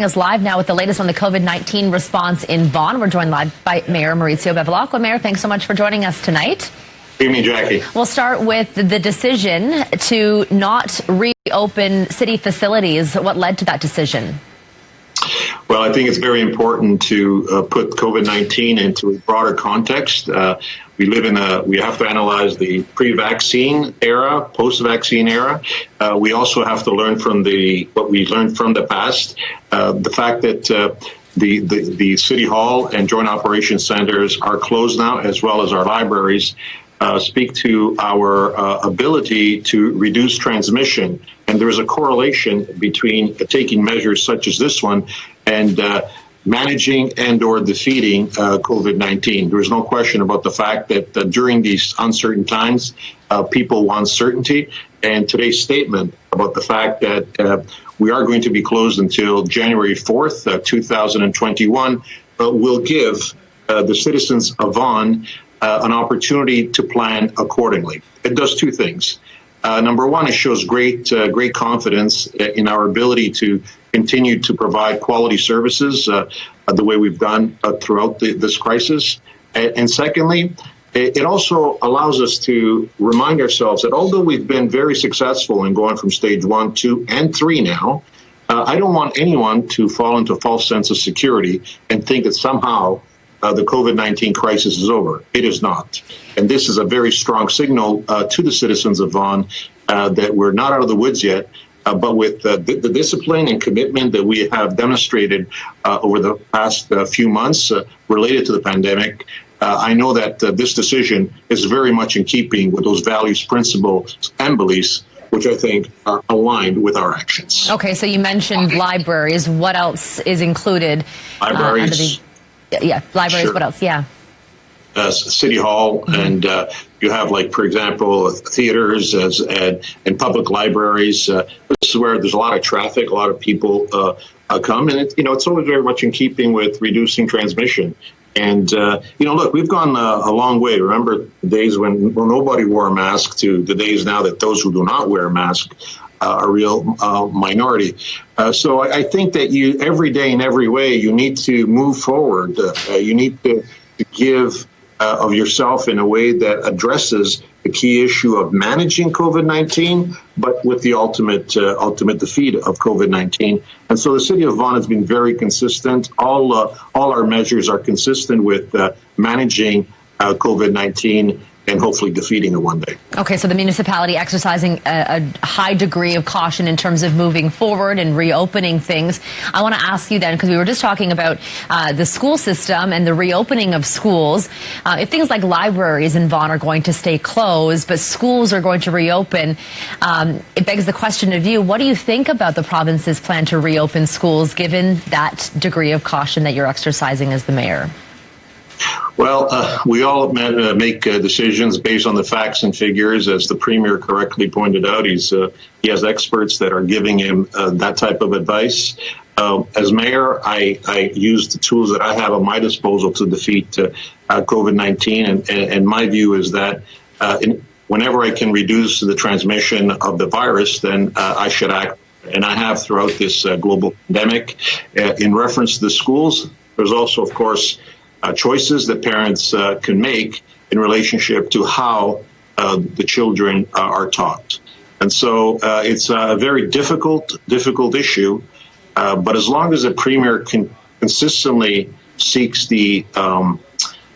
Us live now with the latest on the COVID-19 response in Vaughan. We're joined live by Mayor Bevilacqua. Mayor, thanks so much for joining us tonight. Good evening, Jackie. We'll start with the decision to not reopen city facilities. What led to that decision? Well, I think it's very important to put COVID-19 into a broader context. We have to analyze the pre-vaccine era, post-vaccine era. We also have to learn from what we learned from the past. The fact that the City Hall and Joint Operations Centers are closed now, as well as our libraries, speak to our ability to reduce transmission. And there is a correlation between taking measures such as this one and managing and or defeating COVID-19. There is no question about the fact that during these uncertain times, people want certainty. And today's statement about the fact that we are going to be closed until January 4th, 2021, will give the citizens of Vaughan an opportunity to plan accordingly. It does two things. Number one, it shows great confidence in our ability to continue to provide quality services the way we've done throughout this crisis. And secondly, it also allows us to remind ourselves that although we've been very successful in going from stage 1, 2, and 3 now, I don't want anyone to fall into a false sense of security and think that somehow the COVID-19 crisis is over. It is not. And this is a very strong signal to the citizens of Vaughan that we're not out of the woods yet, but with the discipline and commitment that we have demonstrated over the past few months related to the pandemic, I know that this decision is very much in keeping with those values, principles, and beliefs, which I think are aligned with our actions. Okay, so you mentioned libraries. What else is included? Libraries. Libraries. Sure. What else? Yeah. City Hall, and you have, like, for example, theaters and public libraries. This is where there's a lot of traffic, a lot of people come, and it's always very much in keeping with reducing transmission. And look, we've gone a long way. Remember the days when nobody wore a mask to the days now that those who do not wear a mask are a real minority. So I think that every day in every way, you need to move forward. You need to give of yourself in a way that addresses the key issue of managing COVID-19, but with the ultimate defeat of COVID-19. And so the city of Vaughan has been very consistent. All our measures are consistent with managing COVID-19 and hopefully defeating it one day. Okay, so the municipality exercising a high degree of caution in terms of moving forward and reopening things. I want to ask you then, because we were just talking about the school system and the reopening of schools. If things like libraries in Vaughan are going to stay closed, but schools are going to reopen, it begs the question of you, what do you think about the province's plan to reopen schools, given that degree of caution that you're exercising as the mayor? Well, we all make decisions based on the facts and figures. As the Premier correctly pointed out, he has experts that are giving him that type of advice. As mayor, I use the tools that I have at my disposal to defeat COVID-19. And my view is that whenever I can reduce the transmission of the virus, then I should act. And I have throughout this global pandemic. In reference to the schools, there's also, of course, choices that parents can make in relationship to how the children are taught. And so it's a very difficult issue, but as long as the Premier consistently seeks the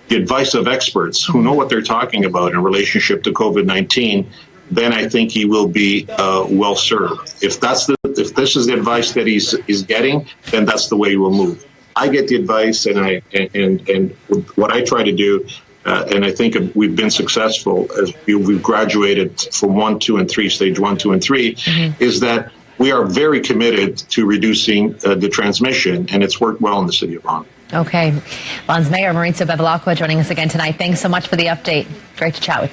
advice of experts who know what they're talking about in relationship to COVID-19, then I think he will be well served. If this is the advice that he's getting, then that's the way he will move. I get the advice, and what I try to do, and I think we've been successful as we've graduated from 1, 2, and 3, stage 1, 2, and 3, is that we are very committed to reducing the transmission, and it's worked well in the city of Vaughan. Okay. Vaughan's Mayor Bevilacqua joining us again tonight. Thanks so much for the update. Great to chat with you.